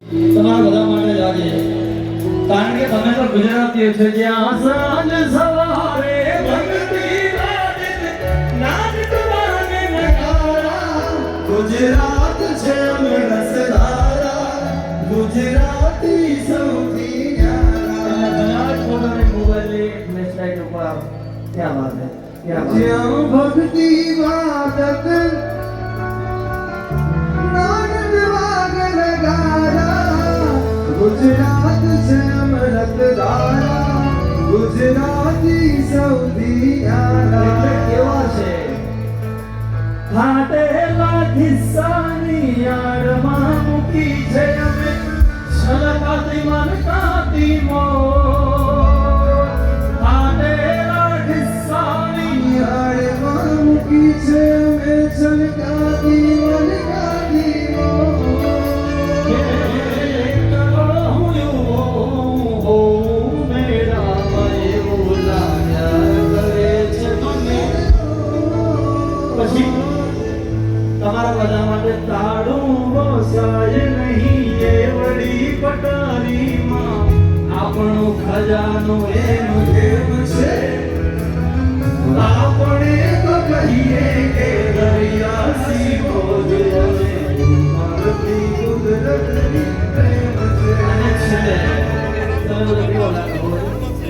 તમારા બધા માટે જ આજે કારણ કે તમે તો ગુજરાતીઓ છો જ્યાં સાંજ સવારે ભક્તિ વાદિત નાદ વાગે નગારા ગુજરાત છે અમે રસધારા ગુજરાતી સૌથી ન્યારા બનાજ પોતાને મોબાઈલ ફ્લેશ લાઈટ ઉપર क्या बात है क्या बात જ્યાં ભક્તિ વાદક નાદ વાગે નગારા ગુજરાત છે અમૃતધારા ગુજરાતી સૌથી ન્યારા એટલે કેવા છે ફાટેલા ખિસ્સાની યારમાં મૂકી છે અમે છલકાતી મલકાતી મોર ફાટેલા ખિસ્સાની યારમાં મૂકી છે અમે છલકાતી મલકાતી મોર તમારા બધા માટે તાળું વસાય નહીં એ વડી પટારીમાં આપણો ખજાનો એનો કેમ છે આપણે તો કહીએ કે